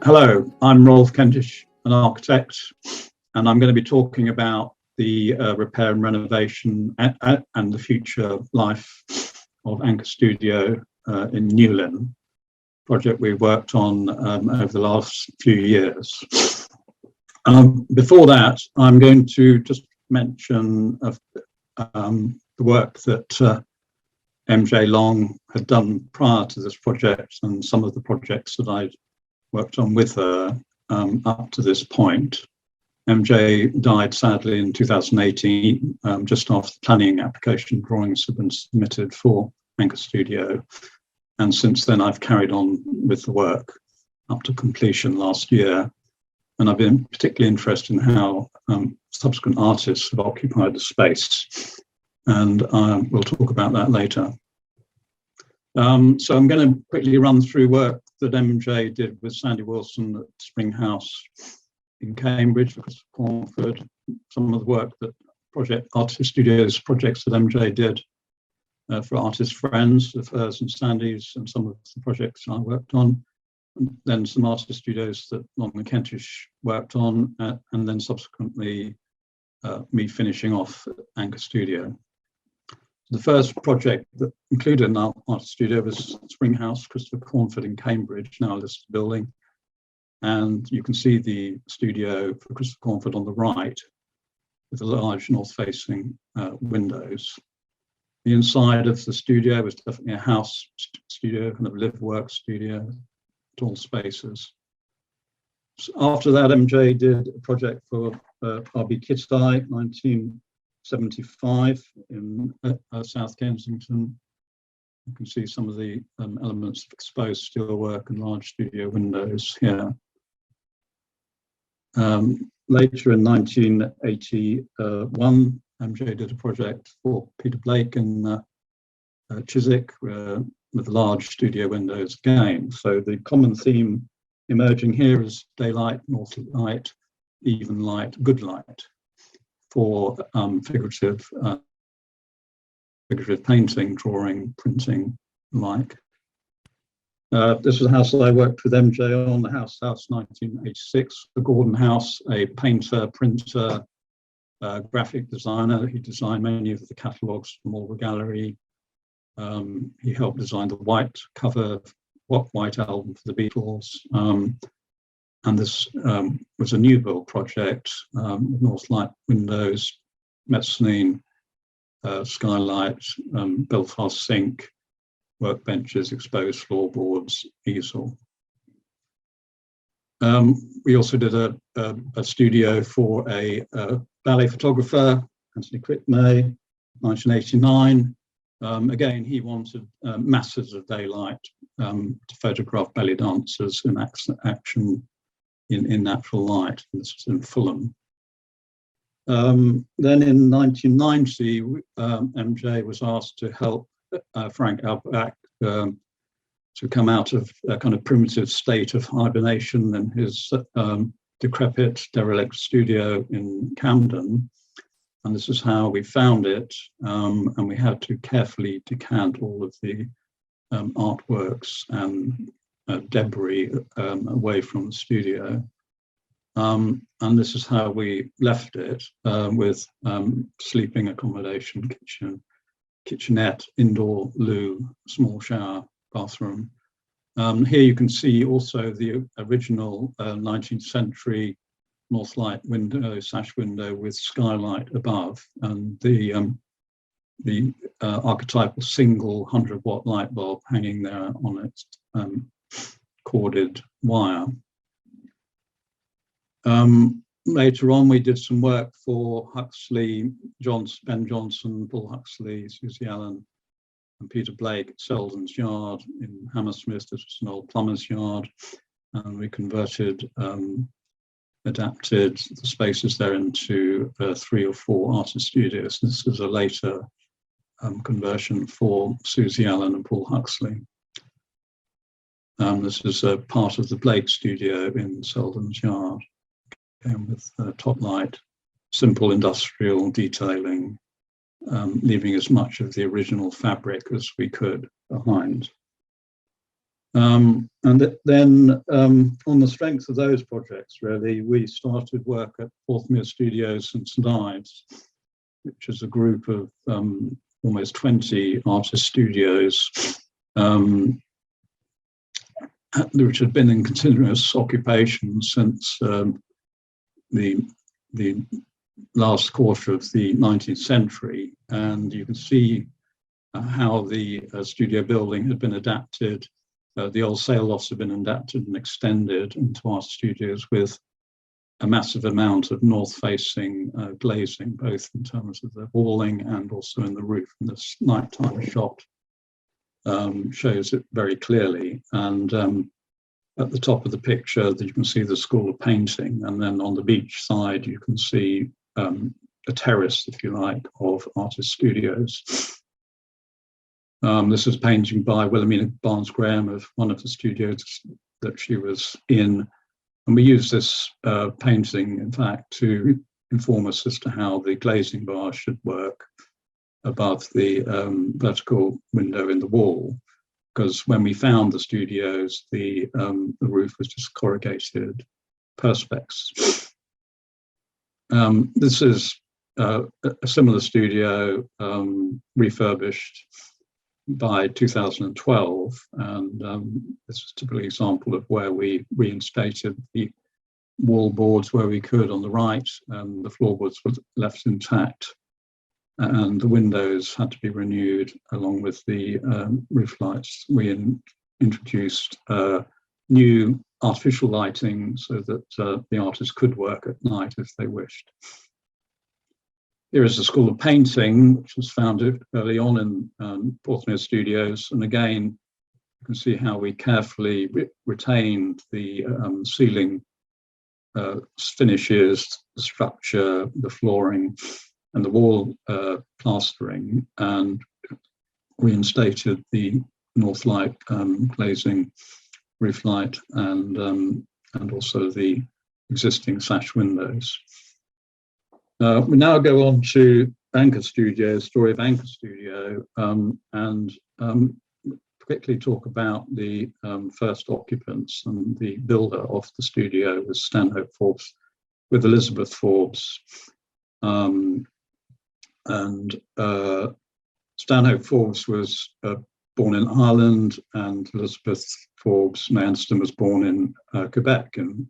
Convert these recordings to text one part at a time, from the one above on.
Hello, I'm Rolfe Kentish, an architect, and I'm going to be talking about the repair and renovation and the future life of Anchor Studio in Newlyn, project we've worked on over the last few years. Before that, I'm going to just mention the work that MJ Long had done prior to this project and some of the projects that I'd worked on with her up to this point. MJ died sadly in 2018, just after the planning application drawings had been submitted for Anchor Studio. And since then, I've carried on with the work up to completion last year. And I've been particularly interested in how subsequent artists have occupied the space. And we'll talk about that later. So I'm going to quickly run through work that MJ did with Sandy Wilson at Spring House in Cambridge, Cornwall, some of the work that Artist Studios projects that MJ did for artist friends of hers and Sandy's, and some of the projects I worked on, and then some artist studios that Long and Kentish worked on, and then subsequently me finishing off at Anchor Studio. The first project that included an art studio was Spring House, Christopher Cornford in Cambridge, now a listed building. And you can see the studio for Christopher Cornford on the right with the large north-facing windows. The inside of the studio was definitely a house studio, kind of live-work studio, tall spaces. So after that, MJ did a project for RB Kittai, 1975 in South Kensington. You can see some of the elements of exposed steelwork and large studio windows here. Later in 1981, MJ did a project for Peter Blake in Chiswick with large studio windows again. So the common theme emerging here is daylight, north light, even light, good light for figurative painting, drawing, printing, like. This was a house that I worked with MJ on, the House 1986, the Gordon House, a painter, printer, graphic designer. He designed many of the catalogues from all the gallery. He helped design the white cover, white album for the Beatles. And this was a new build project with north light windows, mezzanine, skylight, Belfast sink, workbenches, exposed floorboards, easel. We also did a studio for a ballet photographer, Anthony Quickmay, 1989. Again, he wanted masses of daylight to photograph belly dancers in action in natural light. This was in Fulham. Then in 1990, MJ was asked to help Frank Albach to come out of a kind of primitive state of hibernation in his decrepit, derelict studio in Camden. And this is how we found it. And we had to carefully decant all of the artworks and debris away from the studio. And this is how we left it with sleeping accommodation, kitchenette, indoor loo, small shower, bathroom. Here you can see also the original 19th century north light window, sash window with skylight above, and the archetypal single 100-watt light bulb hanging there on its corded wire. Later on, we did some work for Huxley, Ben Jonson, Paul Huxley, Susie Allen, and Peter Blake at Selden's Yard in Hammersmith. This was an old plumber's yard, and we converted, adapted the spaces there into 3 or 4 artist studios. This is a later conversion for Susie Allen and Paul Huxley. This is a part of the Blake studio in Selden's Yard. With top light, simple industrial detailing, leaving as much of the original fabric as we could behind. Then on the strength of those projects, really, we started work at Porthmeor Studios in St Ives, which is a group of almost 20 artist studios, which had been in continuous occupation since the last quarter of the 19th century. And you can see how the studio building had been adapted. The old sale lofts have been adapted and extended into art studios with a massive amount of north-facing glazing, both in terms of the walling and also in the roof. And this nighttime shot shows it very clearly. And at the top of the picture, you can see the School of Painting, and then on the beach side, you can see a terrace, if you like, of artist studios. This is painting by Wilhelmina Barnes-Graham of one of the studios that she was in. And we use this painting, in fact, to inform us as to how the glazing bar should work above the vertical window in the wall. Because when we found the studios, the roof was just corrugated perspex. This is a similar studio refurbished by 2012, and this is a typical example of where we reinstated the wall boards where we could on the right, and the floorboards were left intact, and the windows had to be renewed along with the roof lights. We introduced new artificial lighting so that the artists could work at night if they wished. Here is the School of Painting, which was founded early on in Porthmeor Studios. And again, you can see how we carefully retained the ceiling finishes, the structure, the flooring, and the wall plastering, and reinstated the north light glazing, roof light, and also the existing sash windows. We now go on to Anchor Studio, story of Anchor Studio, and quickly talk about the first occupants and the builder of the studio was Stanhope Forbes, with Elizabeth Forbes. Stanhope Forbes was born in Ireland, and Elizabeth Forbes Manston was born in Quebec in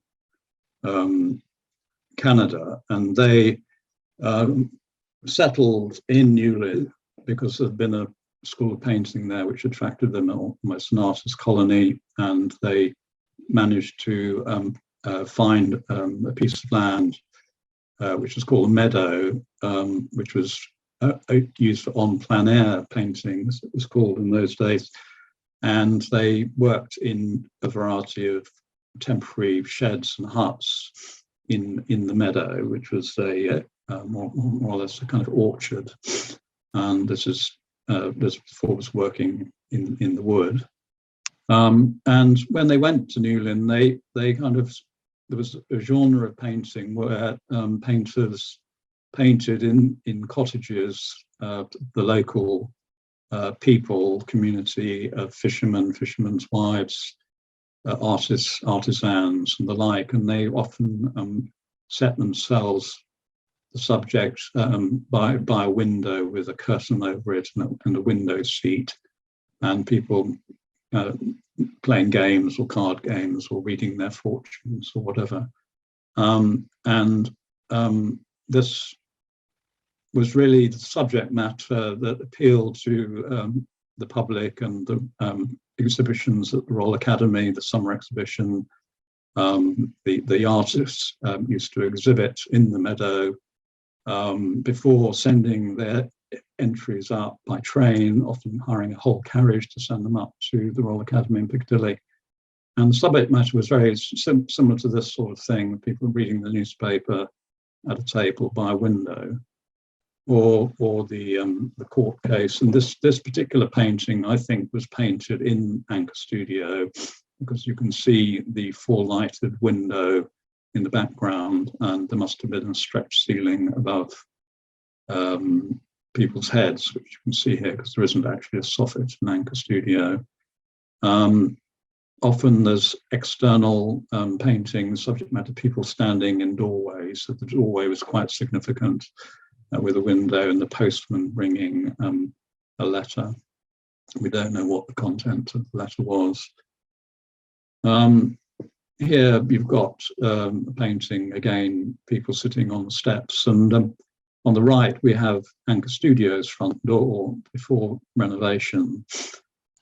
Canada, and they settled in Newlyn because there had been a school of painting there which attracted them, almost an artist colony, and they managed to find a piece of land which was called a meadow, which was used for on plein air paintings, it was called in those days. And they worked in a variety of temporary sheds and huts in the meadow, which was a more or less a kind of orchard. And this is Forbes working in the wood. And when they went to Newlyn, they kind of, there was a genre of painting where painters painted in cottages, the local people, community of fishermen, fishermen's wives, artists, artisans, and the like, and they often set themselves the subject by a window with a curtain over it and a window seat, and people playing games or card games or reading their fortunes or whatever. This was really the subject matter that appealed to the public, and the exhibitions at the Royal Academy, the summer exhibition. The artists used to exhibit in the meadow before sending their entries up by train, often hiring a whole carriage to send them up to the Royal Academy in Piccadilly. And the subject matter was very similar to this sort of thing, people reading the newspaper at a table by a window, or the court case. And this particular painting, I think, was painted in Anchor Studio, because you can see the four-lighted window in the background, and there must have been a stretched ceiling above people's heads, which you can see here, because there isn't actually a soffit in Anchor Studio. often there's external paintings, subject matter, people standing in doorways. So the doorway was quite significant, with a window and the postman bringing a letter. We don't know what the content of the letter was. Here you've got a painting, again, people sitting on the steps, and on the right we have Anchor Studios' front door before renovation.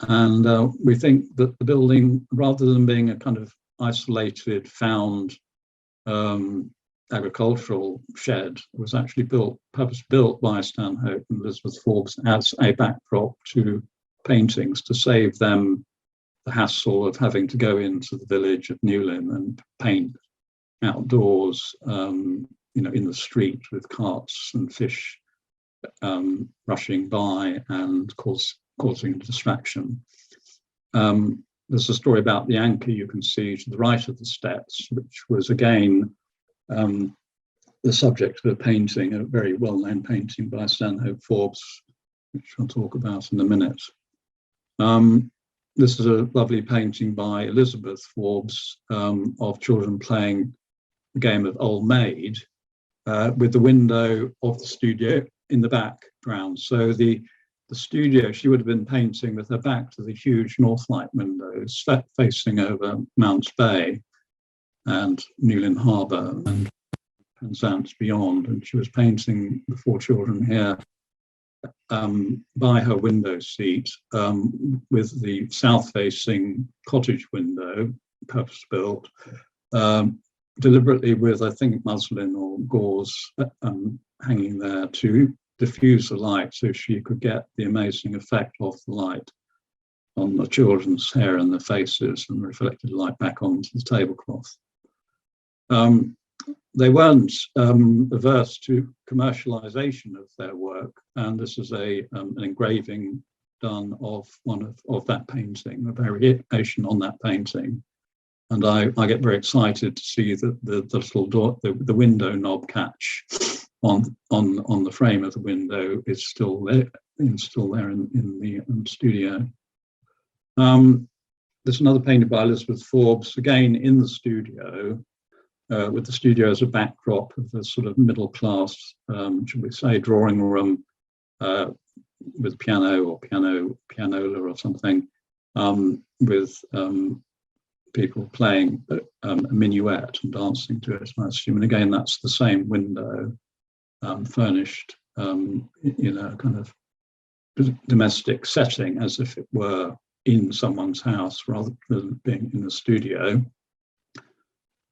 And we think that the building, rather than being a kind of isolated, found agricultural shed, was actually purpose-built by Stanhope and Elizabeth Forbes as a backdrop to paintings, to save them the hassle of having to go into the village of Newlyn and paint outdoors, in the street with carts and fish rushing by and causing distraction. There's a story about the anchor you can see to the right of the steps, which was again the subject of a painting, a very well-known painting by Stanhope Forbes, which I'll talk about in a minute. This is a lovely painting by Elizabeth Forbes of children playing a game of Old Maid with the window of the studio in the background. So the studio, she would have been painting with her back to the huge Northlight windows facing over Mounts Bay and Newlyn Harbour and Penzance beyond. And she was painting the four children here by her window seat, with the south-facing cottage window, purpose-built, deliberately with, I think, muslin or gauze hanging there to diffuse the light, so she could get the amazing effect of the light on the children's hair and their faces and reflected light back onto the tablecloth. They weren't averse to commercialization of their work, and this is an engraving done of one of that painting, a variation on that painting. And I get very excited to see that the little door, the window knob catch on the frame of the window is still there, in the studio. There's another painting by Elizabeth Forbes, again in the studio, with the studio as a backdrop of the sort of middle class, should we say, drawing room with piano or pianola or something, with people playing a minuet and dancing to it, I assume. And again, that's the same window, furnished in a kind of domestic setting, as if it were in someone's house rather than being in the studio.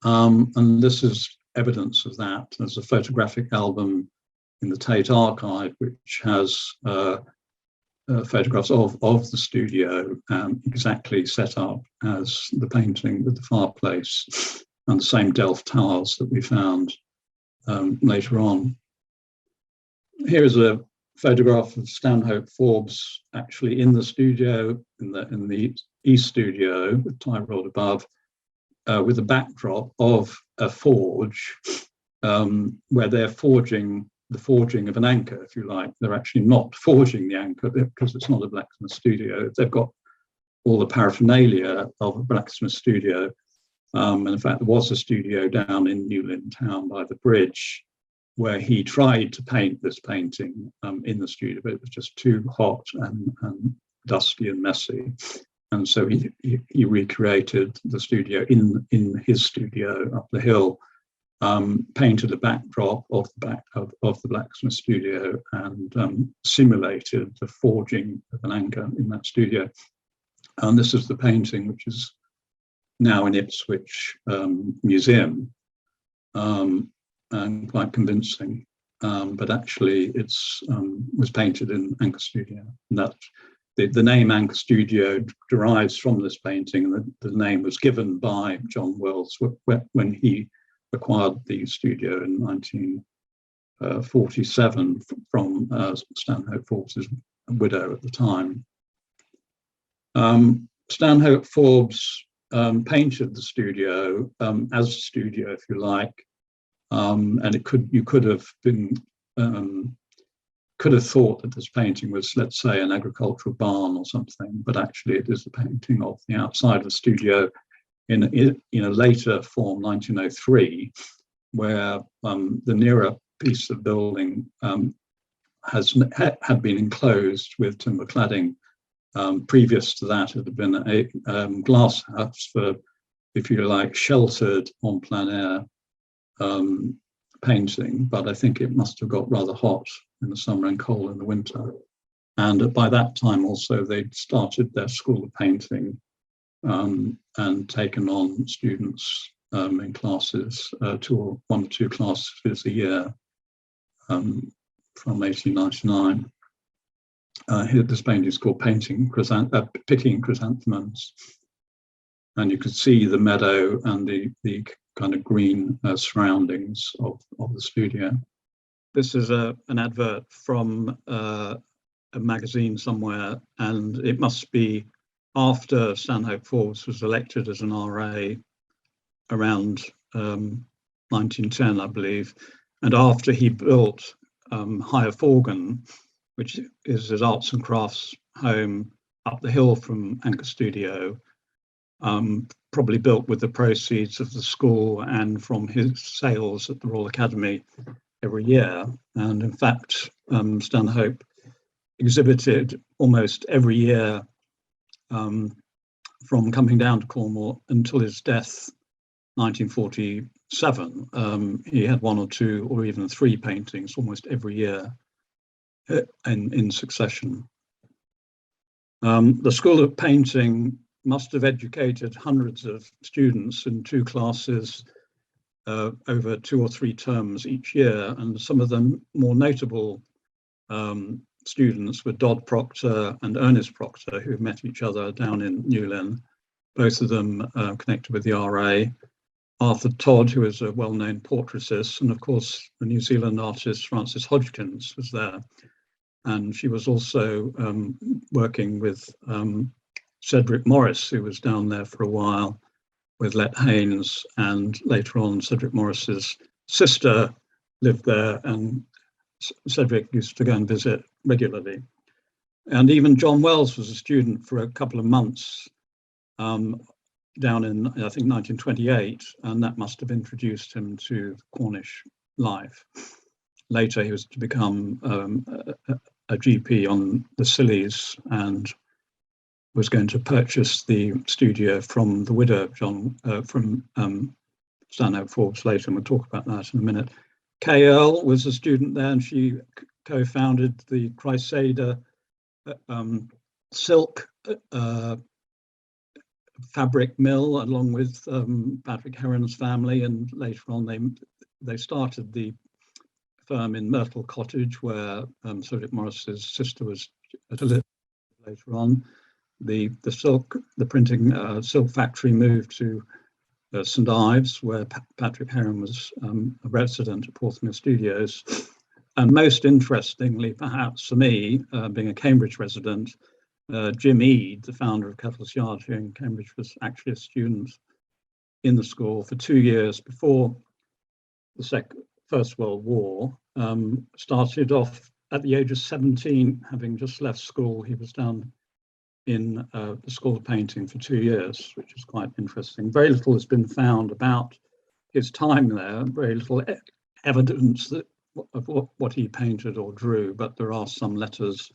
And this is evidence of that. There's a photographic album in the Tate Archive which has photographs of the studio, exactly set up as the painting with the fireplace and the same Delft tiles that we found later on. Here is a photograph of Stanhope Forbes actually in the studio, in the East Studio with tie rod above, with a backdrop of a forge where they're forging the forging of an anchor, if you like. They're actually not forging the anchor because it's not a blacksmith studio. They've got all the paraphernalia of a blacksmith studio. And in fact, there was a studio down in Newlyn town by the bridge where he tried to paint this painting in the studio, but it was just too hot and dusty and messy. And so he recreated the studio in his studio up the hill, painted a backdrop of the blacksmith studio, and simulated the forging of an anchor in that studio. And this is the painting, which is now in Ipswich Museum, and quite convincing. But actually, it's was painted in Anchor Studio. And that the name Anchor Studio derives from this painting, and the name was given by John Wells when he acquired the studio in 1947 from Stanhope Forbes' widow at the time. Stanhope Forbes painted the studio as a studio, if you like, and you could have been could have thought that this painting was, let's say, an agricultural barn or something, but actually it is a painting of the outside of the studio in a later form, 1903, where the nearer piece of building had been enclosed with timber cladding. Previous to that, it had been a glass house for, if you like, sheltered en plein air painting, but I think it must have got rather hot in the summer and cold in the winter. And by that time also, they'd started their school of painting and taken on students in classes, one or two classes a year from 1899. Here, this painting is called Picking Chrysanthemums. And you could see the meadow and the kind of green surroundings of the studio. This is an advert from a magazine somewhere, and it must be after Stanhope Forbes was elected as an RA around 1910, I believe, and after he built Higher Forgan, which is his arts and crafts home up the hill from Anchor Studio, probably built with the proceeds of the school and from his sales at the Royal Academy every year. And in fact, Stanhope exhibited almost every year from coming down to Cornwall until his death, 1947. He had one or two or even three paintings almost every year in succession. The School of Painting must have educated hundreds of students in two classes over 2 or 3 terms each year, and some of the more notable students were Dodd Proctor and Ernest Proctor, who met each other down in Newlyn, both of them connected with the RA. Arthur Todd, who was a well-known portraitist, and of course the New Zealand artist Frances Hodgkins was there. And she was also working with Cedric Morris, who was down there for a while with Let Haynes, and later on Cedric Morris's sister lived there, and Cedric used to go and visit regularly. And even John Wells was a student for a couple of months down in, I think, 1928, and that must have introduced him to Cornish life. Later he was to become a GP on the Scillies and was going to purchase the studio from the widow of from Stanhope Forbes later, and we'll talk about that in a minute. Kay Earle was a student there, and she co-founded the Crusader silk fabric mill along with Patrick Heron's family, and later on they started the firm in Myrtle Cottage, where Cedric Morris's sister was to live later on. The printing silk factory moved to St Ives, where Patrick Heron was a resident at Portsmouth Studios. And most interestingly, perhaps for me, being a Cambridge resident, Jim Ede, the founder of Kettle's Yard here in Cambridge, was actually a student in the school for 2 years before the First World War. Started off at the age of 17, having just left school. He was down in the School of Painting for 2 years, which is quite interesting. Very little has been found about his time there, very little evidence of what he painted or drew, but there are some letters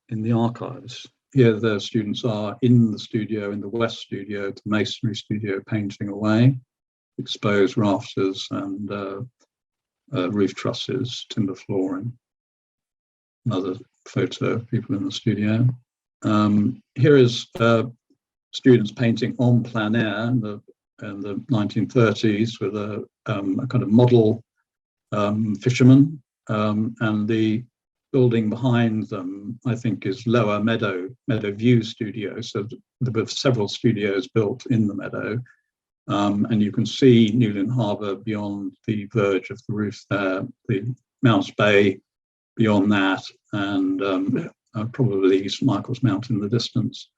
in the archives. Here the students are in the studio, in the West Studio, the masonry studio, painting away, exposed rafters and roof trusses, timber flooring. Another photo of people in the studio. Here is students painting en plein air in the 1930s with a kind of model fisherman, and the building behind them, I think, is Lower Meadow View Studio. So there were several studios built in the meadow, and you can see Newlyn Harbour beyond the verge of the roof there, the Mounts Bay beyond that, and probably St Michael's Mount in the distance.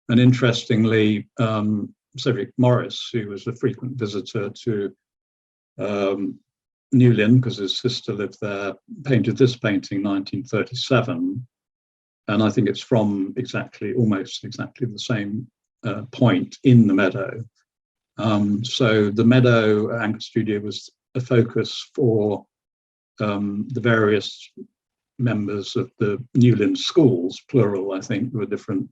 And interestingly, Cedric Morris, who was a frequent visitor to Newlyn, because his sister lived there, painted this painting in 1937. And I think it's from almost exactly the same point in the meadow. So the meadow Anchor Studio was a focus for the various members of the Newlyn schools, plural, I think. There were different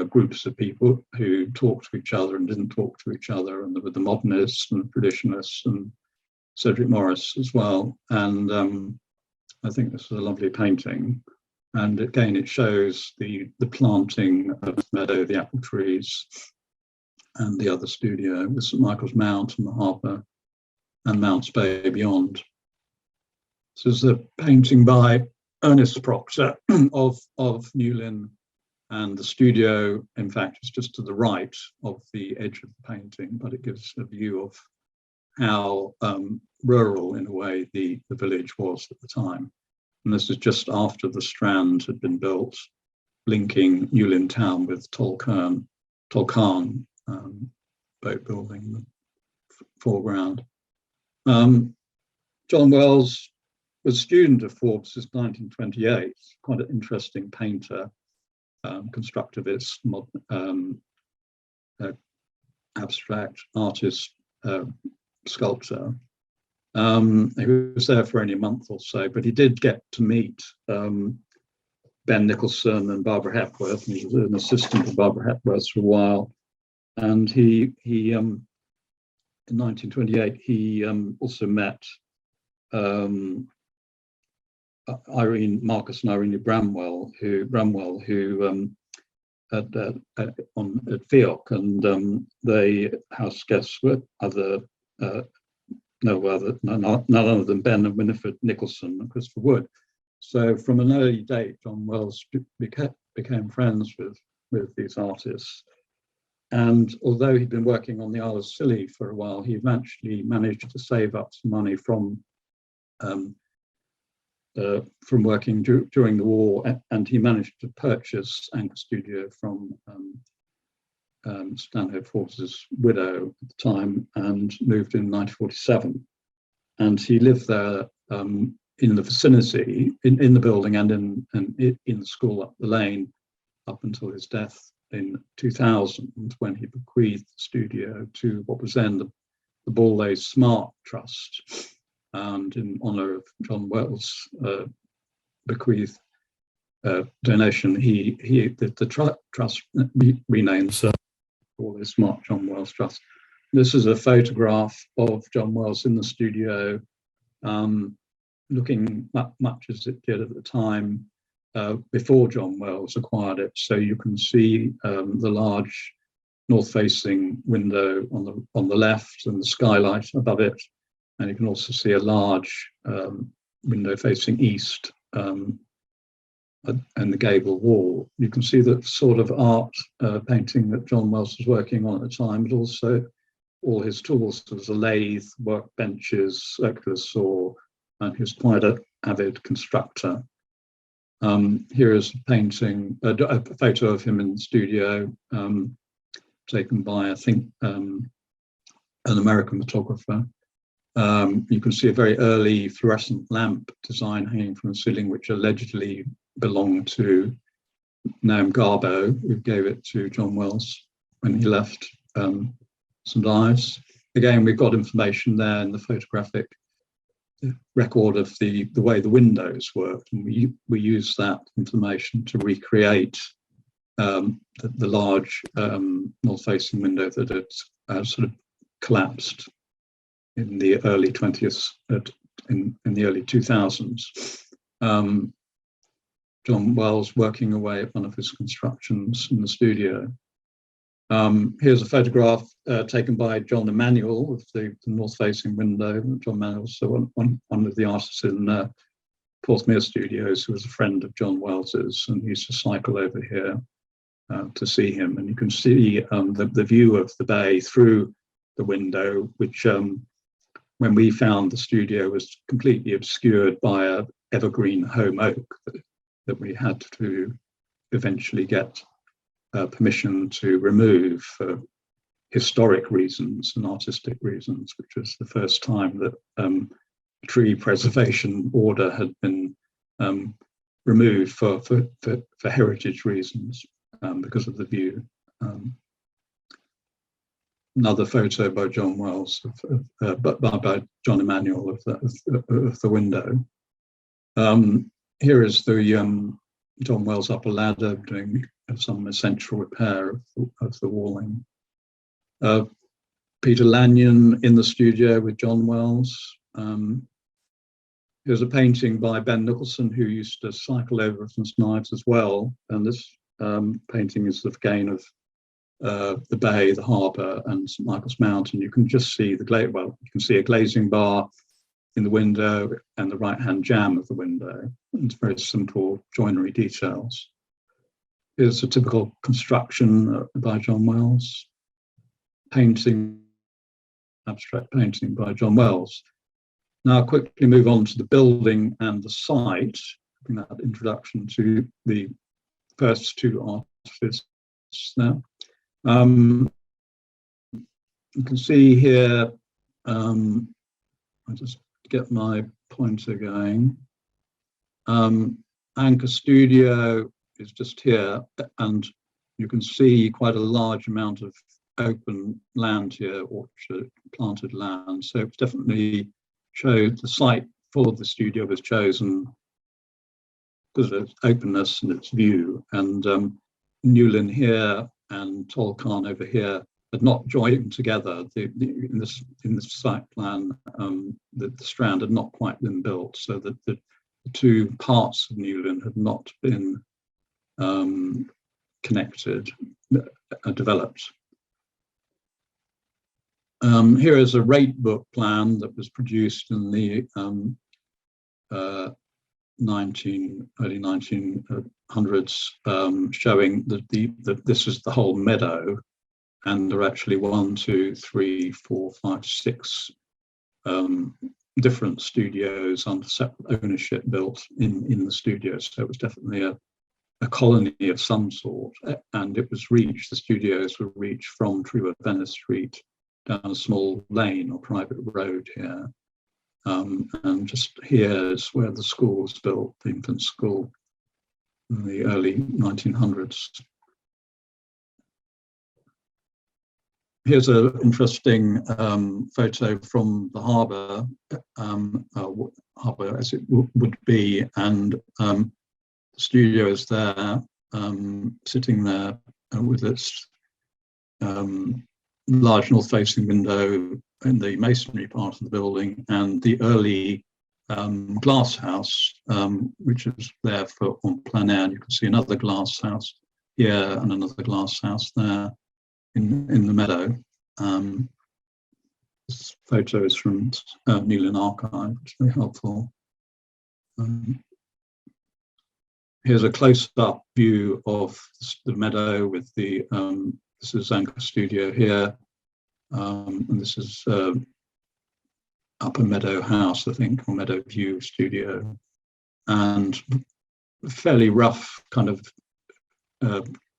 groups of people who talked to each other and didn't talk to each other, and there were the modernists and the traditionalists and Cedric Morris as well. And I think this is a lovely painting. And again, it shows the planting of the meadow, the apple trees, and the other studio, the St Michael's Mount and the harbour and Mount's Bay beyond. This is a painting by Ernest Proctor of Newlyn, and the studio, in fact, is just to the right of the edge of the painting, but it gives a view of how rural, in a way, the village was at the time. And this is just after the Strand had been built, linking Newlyn town with Tolkien boat building in the foreground. John Wells was a student of Forbes since 1928, quite an interesting painter, constructivist, abstract artist, sculptor. He was there for only a month or so, but he did get to meet Ben Nicholson and Barbara Hepworth. He was an assistant of Barbara Hepworth for a while. And he in 1928, he also met Marcus and Irene Bramwell, who at Fiocc, and they house guests were none other than Ben and Winifred Nicholson and Christopher Wood. So from an early date, John Wells became friends with these artists. And although he'd been working on the Isle of Scilly for a while, he actually managed to save up some money from working during the war, and he managed to purchase Anchor Studio from Stanhope Forbes' widow at the time, and moved in 1947. And he lived there in the vicinity, in the building and in the school up the lane, up until his death in 2000, when he bequeathed the studio to what was then the Ball Smart Trust. And in honour of John Wells' bequeathed donation, the trust renamed Ball Smart John Wells Trust. This is a photograph of John Wells in the studio, looking much as it did at the time before John Wells acquired it. So you can see the large north-facing window on the left and the skylight above it. And you can also see a large window facing east and the gable wall. You can see the sort of art painting that John Wells was working on at the time, but also all his tools. There was a lathe, workbenches, circular saw, and he was quite an avid constructor. Here is a painting, a photo of him in the studio, taken by, I think, an American photographer. You can see a very early fluorescent lamp design hanging from the ceiling, which allegedly belonged to Noam Garbo, who gave it to John Wells when he left St Ives. Again, we've got information there in the photographic record of the way the windows worked, and we use that information to recreate the large north-facing window that had sort of collapsed in the early 20th, in the early 2000s. John Wells working away at one of his constructions in the studio. Here's a photograph taken by John Emanuel of the north-facing window. John Emanuel, so one of the artists in Porthmere Studios, who was a friend of John Wells's, and he used to cycle over here to see him. And you can see the view of the bay through the window, which when we found the studio was completely obscured by a evergreen home oak that we had to eventually get permission to remove for historic reasons and artistic reasons, which was the first time that tree preservation order had been removed for heritage reasons because of the view. Another photo by John Wells, by John Emanuel of the window. Here is the John Wells upper ladder doing some essential repair of the walling. Peter Lanyon in the studio with John Wells. Here's a painting by Ben Nicholson, who used to cycle over from St Ives as well. And this painting is again of the bay, the harbour, and St Michael's Mount. And you can just see you can see a glazing bar in the window and the right-hand jamb of the window. It's very simple joinery details. Here's a typical construction by John Wells. Painting, abstract painting by John Wells. Now I'll quickly move on to the building and the site, in that introduction to the first two artists there. You can see here, I'll just get my pointer going. Anchor Studio is just here, and you can see quite a large amount of open land here, orchard, planted land. So it's definitely showed the site for the studio was chosen because of its openness and its view. And Newlyn here and Tolkien over here had not joined together. In this site plan, the strand had not quite been built, so that the two parts of Newlyn had not been connected, developed. Here is a rate book plan that was produced in the early 1900s, showing that this is the whole meadow, and there are actually 1, 2, 3, 4, 5, 6 different studios under separate ownership built in the studio. So it was definitely a colony of some sort, and it was reached, the studios were reached from Trueworth Venice Street down a small lane or private road here. And just here is where the school was built, the infant school, in the early 1900s. Here's an interesting photo from the harbour, harbour as it would be, and the studio is there, sitting there with its large north-facing window in the masonry part of the building, and the early glass house, which is there on plein air. You can see another glass house here and another glass house there in the meadow. This photo is from Newlyn Archive, which is very helpful. Here's a close-up view of the meadow with the this is Anchor Studio here, and this is Upper Meadow House, I think, or Meadow View Studio, and fairly rough kind of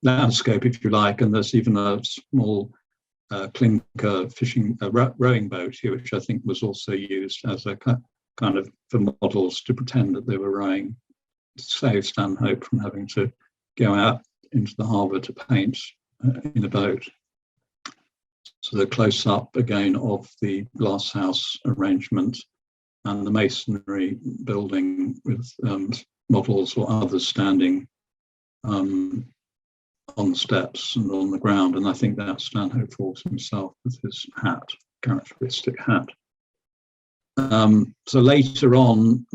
landscape, if you like, and there's even a small clinker fishing rowing boat here, which I think was also used as a kind of for models to pretend that they were rowing, to save Stanhope from having to go out into the harbour to paint in a boat. So the close-up again of the glass house arrangement and the masonry building with models or others standing on the steps and on the ground. And I think that's Stanhope Forbes himself with his hat, characteristic hat. So later on,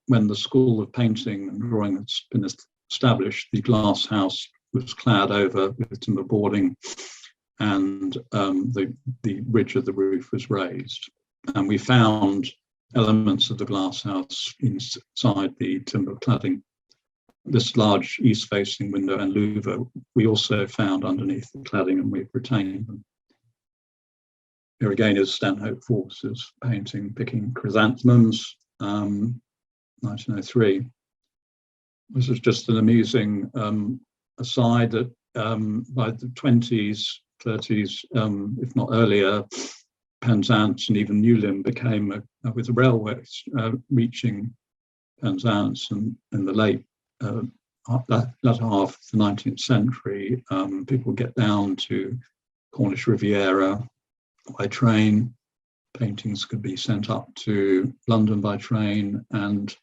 when the School of Painting and Drawing had been established, the glass house was clad over with timber boarding, and the ridge of the roof was raised. And we found elements of the glass house inside the timber cladding. This large east-facing window and louver we also found underneath the cladding, and we've retained them. Here again is Stanhope Forbes' painting, Picking Chrysanthemums, 1903. This is just an amusing aside that by the 20s, 30s, if not earlier, Penzance and even Newlyn became, with the railways reaching Penzance and in the late that half of the 19th century, people get down to Cornish Riviera by train. Paintings could be sent up to London by train, and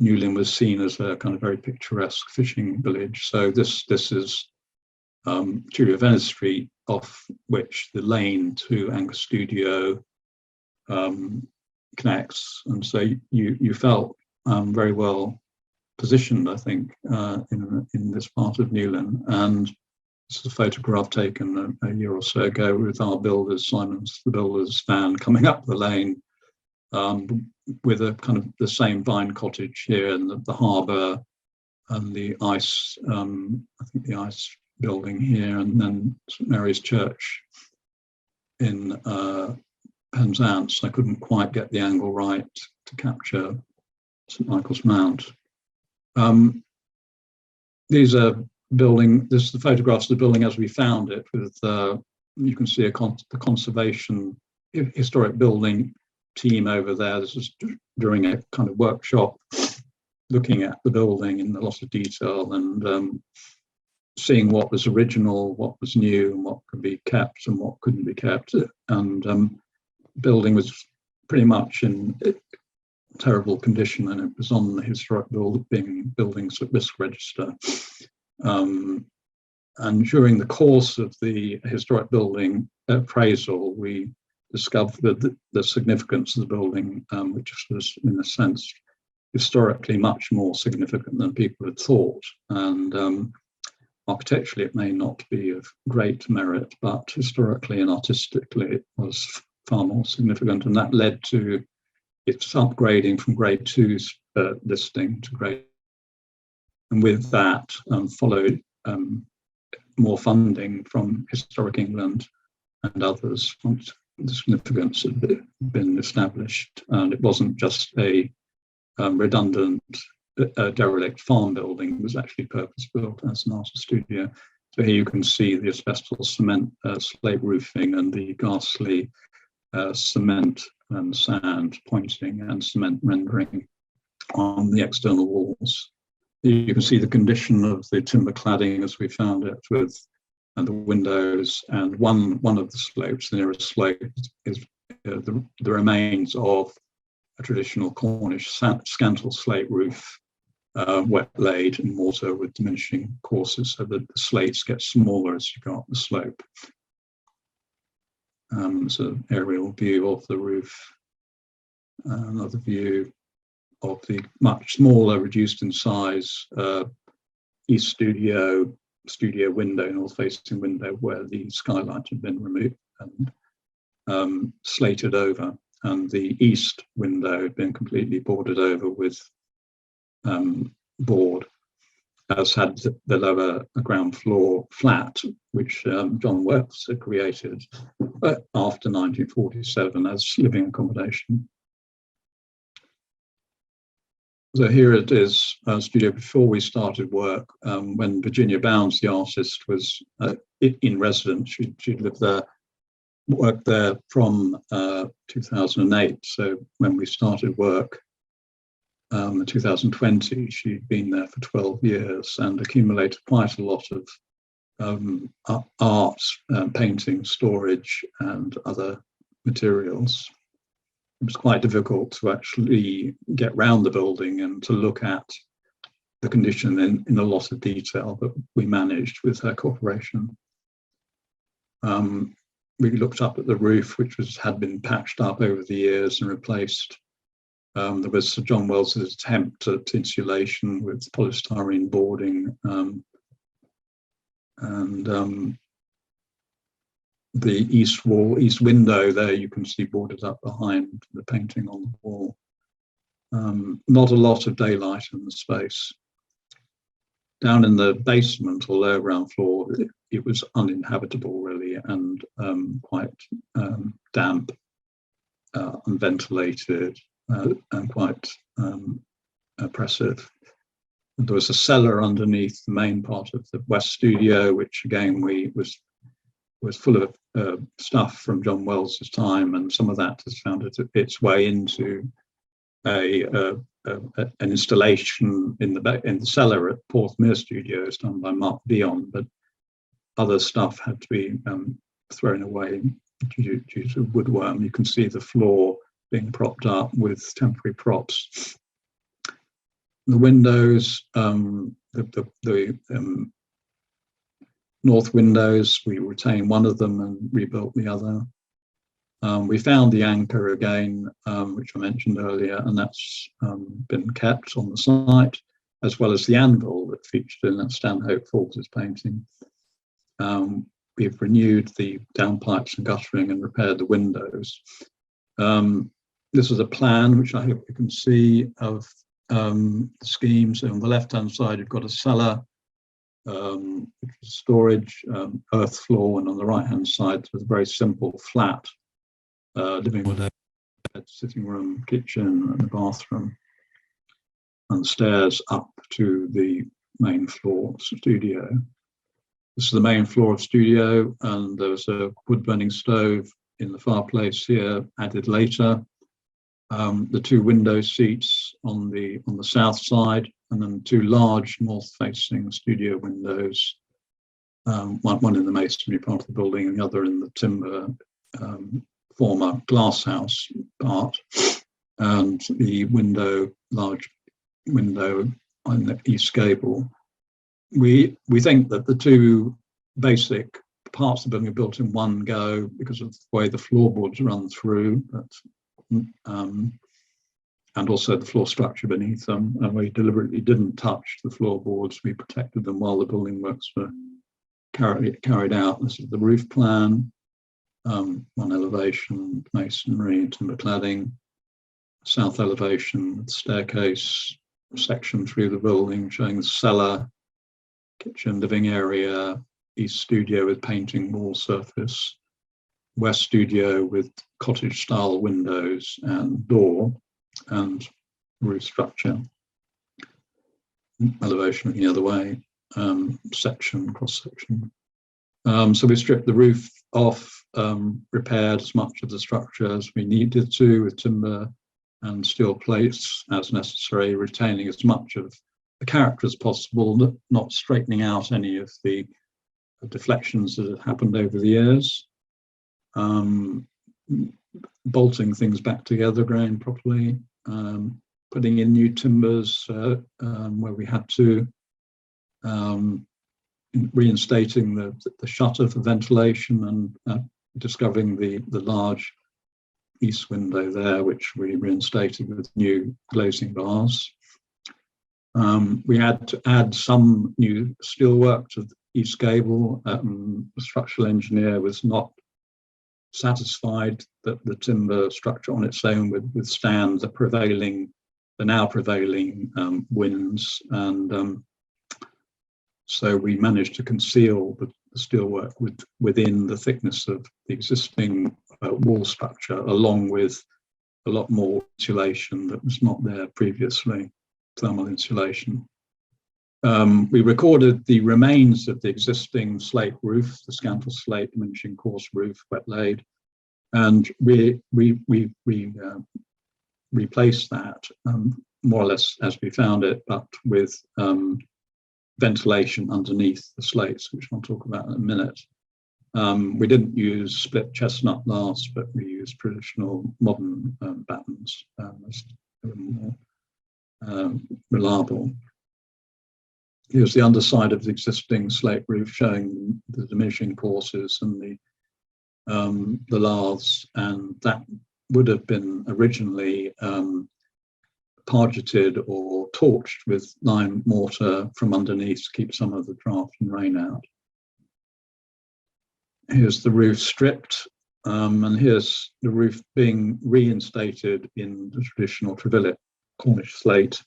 Newlyn was seen as a kind of very picturesque fishing village. So this is Julia Venice Street, off which the lane to Angus Studio connects, and so you felt very well positioned, I think, in this part of Newlyn. And this is a photograph taken a year or so ago with our builders, Simon's the Builders van, coming up the lane with a kind of the same vine cottage here, and the harbour and the ice, I think the ice building here, and then St Mary's Church in Penzance. I couldn't quite get the angle right to capture St Michael's Mount. These are this is the photographs of the building as we found it, with you can see the conservation historic building team over there. This is during a kind of workshop, looking at the building in a lot of detail and seeing what was original, what was new, and what could be kept and what couldn't be kept. And building was pretty much in terrible condition, and it was on the historic buildings at risk register. And during the course of the historic building appraisal, we discovered the significance of the building, which was, in a sense, historically much more significant than people had thought. And architecturally, it may not be of great merit, but historically and artistically, it was far more significant. And that led to its upgrading from Grade 2 listing to Grade. And with that followed more funding from Historic England and others. Once the significance had been established, and it wasn't just a redundant derelict farm building. It was actually purpose-built as an artist studio. So here you can see the asbestos cement slate roofing and the ghastly cement and sand pointing and cement rendering on the external walls. You can see the condition of the timber cladding as we found it, with and the windows, and one of the slopes, the nearest slope, is the remains of a traditional Cornish scantle slate roof, wet laid in mortar with diminishing courses, so that the slates get smaller as you go up the slope. It's an aerial view of the roof. Another view of the much smaller, reduced in size, East Studio window, north-facing window, where the skylight had been removed and slated over, and the east window had been completely boarded over with board, as had the lower ground floor flat, which John Wells had created after 1947 as living accommodation. So here it is, a studio before we started work, when Virginia Bounds, the artist, was in residence. She'd lived there, worked there from 2008. So when we started work in 2020, she'd been there for 12 years and accumulated quite a lot of art, painting, storage, and other materials. It was quite difficult to actually get round the building and to look at the condition in a lot of detail, but we managed with her cooperation. We looked up at the roof, which had been patched up over the years and replaced. There was Sir John Wells's attempt at insulation with polystyrene boarding, and the east window there, you can see boarded up behind the painting on the wall. Not a lot of daylight in the space. Down in the basement or lower ground floor, it was uninhabitable really, and quite damp, unventilated, and quite oppressive. There was a cellar underneath the main part of the West Studio, which again was was full of stuff from John Wells' time, and some of that has found its way into an installation in the cellar at Porthmere Studios done by Mark Dion, but other stuff had to be thrown away due to woodworm. You can see the floor being propped up with temporary props. The windows, the north windows, we retained one of them and rebuilt the other. We found the anchor again, which I mentioned earlier, and that's been kept on the site, as well as the anvil that featured in that Stanhope Forbes painting. We've renewed the downpipes and guttering and repaired the windows. This is a plan, which I hope you can see, of the scheme. So on the left-hand side, you've got a cellar, which is storage, earth floor, and on the right-hand side, there's a very simple flat living room, sitting room, kitchen, and a bathroom, and stairs up to the main floor studio. This is the main floor of studio, and there's a wood-burning stove in the fireplace here, added later. The two window seats on the south side, and then two large north-facing studio windows, one in the masonry part of the building and the other in the timber former glasshouse part, and the large window on the east gable. We think that the two basic parts of the building are built in one go because of the way the floorboards run through, and also the floor structure beneath them. And we deliberately didn't touch the floorboards. We protected them while the building works were carried out. This is the roof plan, one elevation, masonry, timber cladding, south elevation, staircase section through the building showing the cellar, kitchen, living area, east studio with painting wall surface, west studio with cottage style windows and door and roof structure, elevation the other way, section, cross section. So we stripped the roof off, repaired as much of the structure as we needed to with timber and steel plates as necessary, retaining as much of the character as possible, not straightening out any of the deflections that had happened over the years, bolting things back together, grain properly, putting in new timbers where we had to, reinstating the shutter for ventilation, and discovering the large east window there, which we reinstated with new glazing bars. We had to add some new steelwork to the east gable. The structural engineer was not satisfied that the timber structure on its own would withstand the now prevailing winds, and so we managed to conceal the steelwork within the thickness of the existing wall structure, along with a lot more insulation that was not there previously, thermal insulation. We recorded the remains of the existing slate roof, the scantal slate diminishing course roof, wet laid, and we replaced that more or less as we found it, but with ventilation underneath the slates, which I'll talk about in a minute. We didn't use split chestnut laths, but we used traditional modern battens as more reliable. Here's the underside of the existing slate roof showing the diminishing courses and the laths, and that would have been originally pargeted or torched with lime mortar from underneath to keep some of the draft and rain out. Here's the roof stripped, and here's the roof being reinstated in the traditional Trevillet Cornish slate,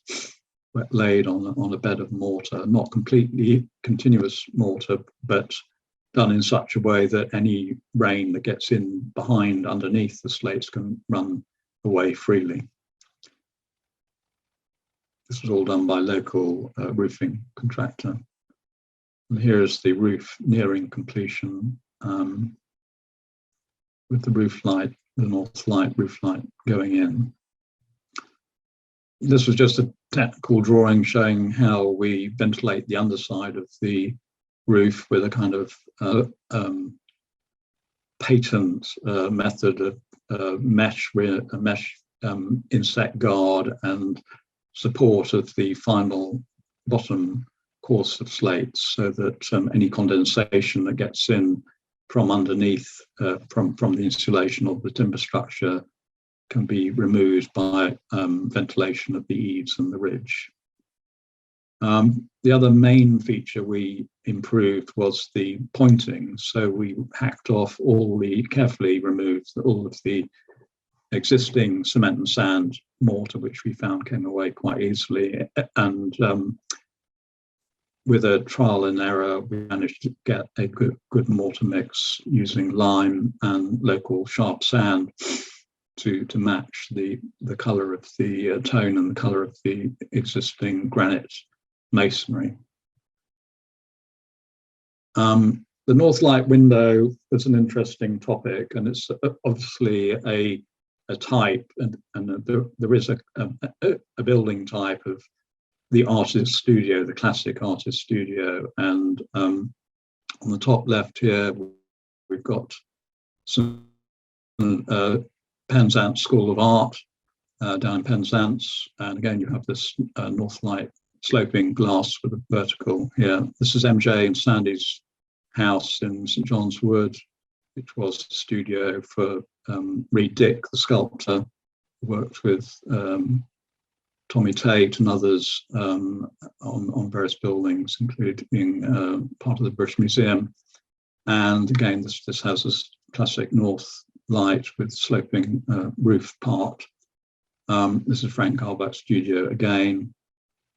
wet laid on a bed of mortar, not completely continuous mortar, but done in such a way that any rain that gets in behind underneath the slates can run away freely. This was all done by local roofing contractor. And here's the roof nearing completion. with the roof light, the north light, roof light going in. This was just a technical drawing showing how we ventilate the underside of the roof with a kind of patent method of mesh insect guard and support of the final bottom course of slates, so that any condensation that gets in from underneath, from the insulation of the timber structure, can be removed by ventilation of the eaves and the ridge. The other main feature we improved was the pointing. So we hacked off carefully removed all of the existing cement and sand mortar, which we found came away quite easily. And with a trial and error, we managed to get a good mortar mix using lime and local sharp sand to match the colour of the tone and the colour of the existing granite masonry. The north light window is an interesting topic, and it's obviously a type, and there is a building type of the artist studio, the classic artist studio. And on the top left here, we've got some Penzance School of Art down in Penzance, and again you have this north light sloping glass with a vertical here. This is MJ and Sandy's house in St John's Wood, which was a studio for Reed Dick, the sculptor, who worked with Tommy Tate and others on various buildings, including part of the British Museum. And again, this has this classic north light with sloping roof part. This is Frank Garbuck's studio again.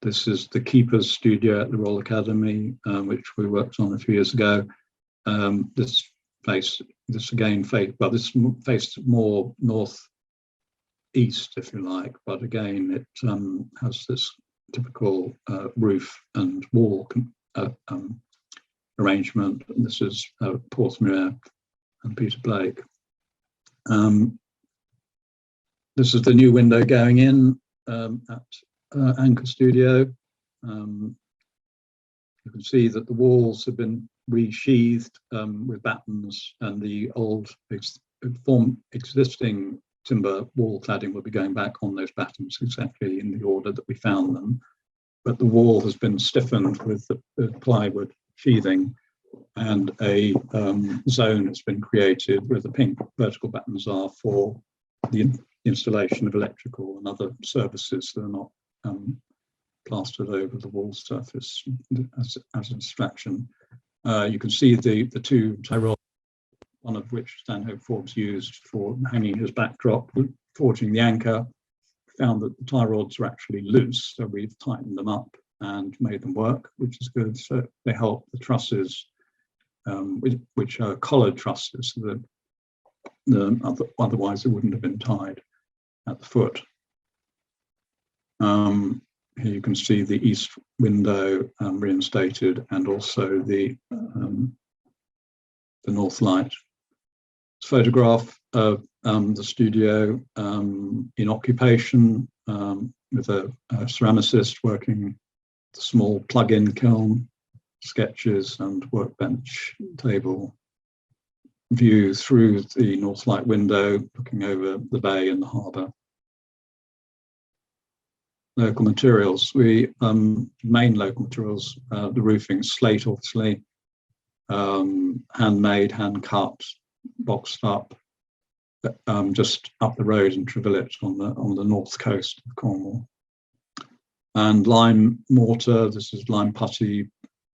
This is the Keeper's studio at the Royal Academy, which we worked on a few years ago. This again faced more north east, if you like, but again it has this typical roof and wall arrangement. And this is Porthmeor and Peter Blake. This is the new window going in at Anchor Studio. You can see that the walls have been resheathed with battens, and the old existing timber wall cladding will be going back on those battens exactly in the order that we found them. But the wall has been stiffened with the plywood sheathing, and a zone has been created where the pink vertical battens are for the installation of electrical and other services that are not plastered over the wall surface as a distraction. You can see the two tie rods, one of which Stanhope Forbes used for hanging his backdrop, forging the anchor. Found that the tie rods are actually loose, so we've tightened them up and made them work, which is good. So they help the trusses, which are collared trusses, so that otherwise they wouldn't have been tied at the foot. Here you can see the east window reinstated, and also the north light. It's a photograph of the studio in occupation with a ceramicist working the small plug-in kiln, sketches and workbench table. View through the north light window, looking over the bay and the harbour. Local materials. Main local materials, the roofing, slate obviously, handmade, hand cut, boxed up, just up the road in Trevillett on the north coast of Cornwall. And lime mortar, this is lime putty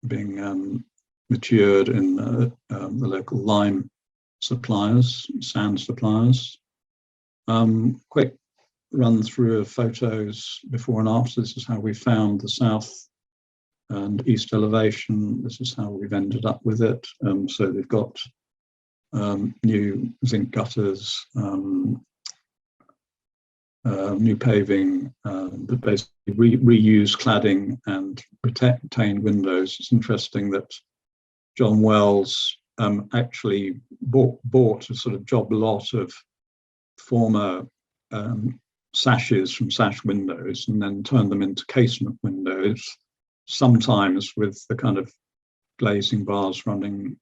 being matured in the local lime suppliers, sand suppliers. Quick run through of photos before and after. This is how we found the south and east elevation. This is how we've ended up with it. So they've got new zinc gutters, new paving, but basically reused cladding and retained windows. It's interesting that John Wells actually bought a sort of job lot of former sashes from sash windows and then turned them into casement windows, sometimes with the kind of glazing bars running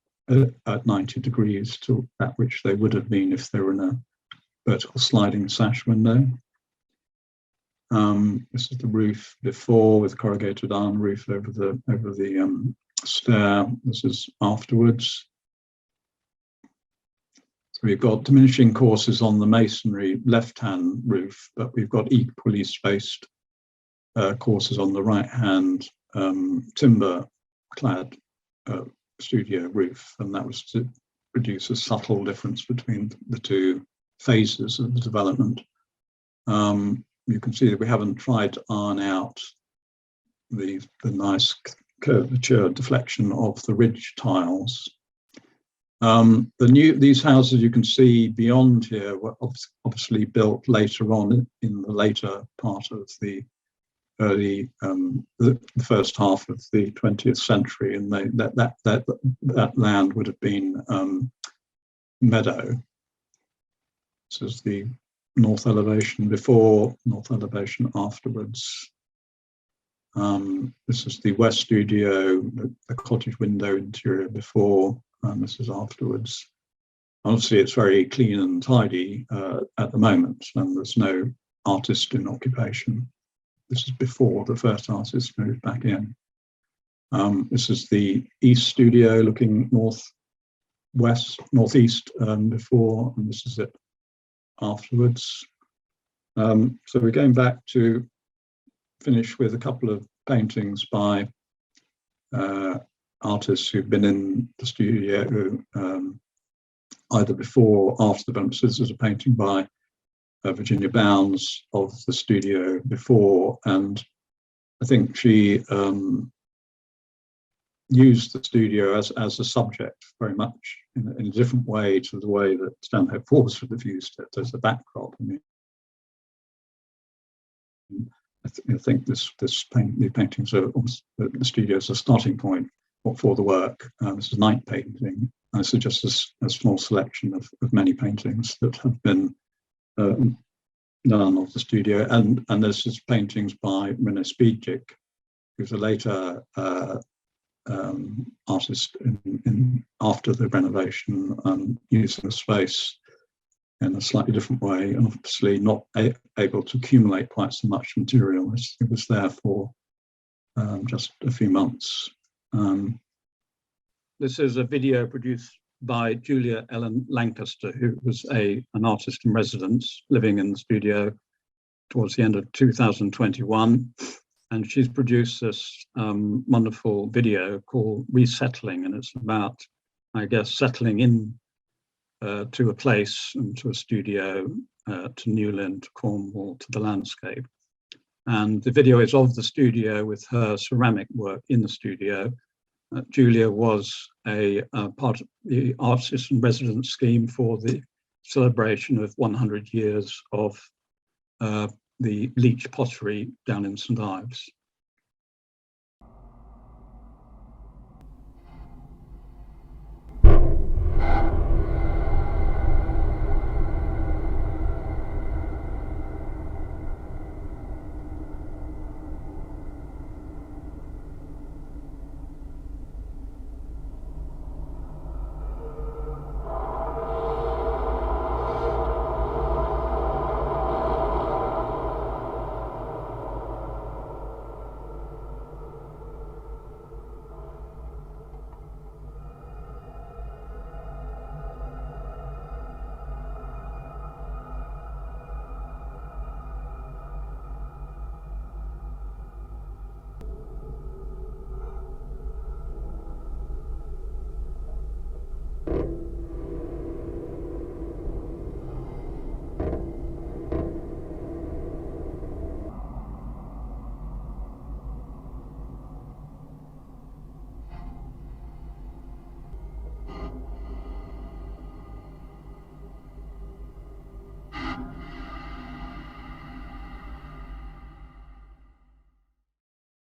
at 90 degrees to at which they would have been if they were in a vertical sliding sash window. This is the roof before, with corrugated iron roof over the stair. This is afterwards. So we've got diminishing courses on the masonry left-hand roof, but we've got equally spaced courses on the right-hand timber-clad studio roof, and that was to produce a subtle difference between the two phases of the development. You can see that we haven't tried to iron out the nice curvature deflection of the ridge tiles. These houses you can see beyond here were obviously built later on in the later part of the early, the first half of the 20th century, and that land would have been meadow. This is the north elevation before, north elevation afterwards. This is the west studio, the cottage window interior before, and this is afterwards. Obviously, it's very clean and tidy at the moment, and there's no artist in occupation. This is before the first artist moved back in. This is the east studio looking northeast before, and this is it afterwards. So we're going back to finish with a couple of paintings by artists who've been in the studio either before or after the development. So this is a painting by Virginia Bounds of the studio before, and I think she used the studio as a subject very much in a different way to the way that Stanhope Forbes would have used it as a backdrop. I mean, I think these paintings are the studio as a starting point for the work. This is night painting, and this is just a small selection of many paintings that have been done of the studio, and this is paintings by Rene Speedjick, who's a later artist after the renovation, using the space in a slightly different way, and obviously not able to accumulate quite so much material. It was there for just a few months. This is a video produced by Julia Ellen Lancaster, who was an artist in residence living in the studio towards the end of 2021. And she's produced this wonderful video called Resettling, and it's about, I guess, settling in to a place and to a studio, to Newlyn, to Cornwall, to the landscape. And the video is of the studio with her ceramic work in the studio. Julia was a part of the artist in residence scheme for the celebration of 100 years of the Leach pottery down in St Ives.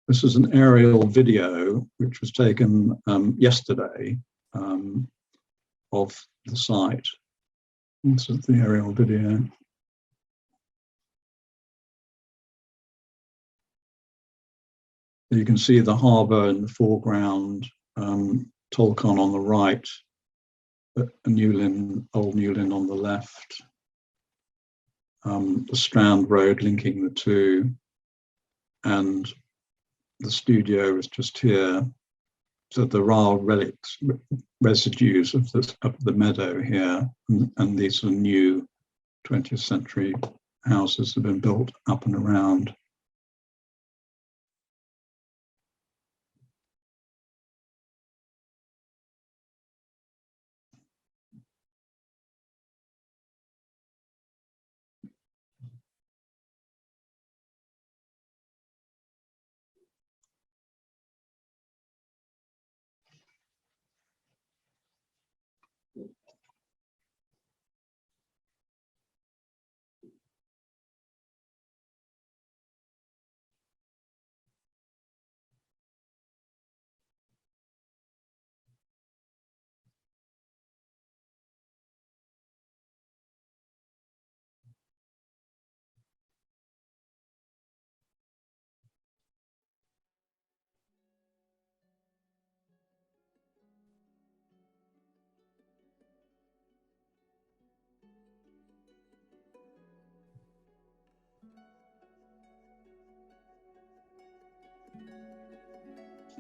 This is an aerial video which was taken yesterday of the site. This is the aerial video. You can see the harbour in the foreground, Tolcon on the right, Newlyn, Old Newlyn on the left, the Strand Road linking the two, and the studio is just here. So there are relics, residues of the meadow here, and these are new 20th century houses that have been built up and around.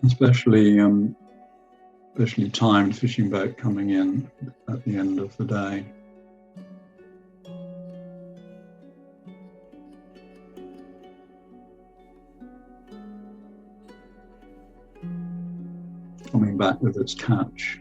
Especially timed fishing boat coming in at the end of the day. Coming back with its catch.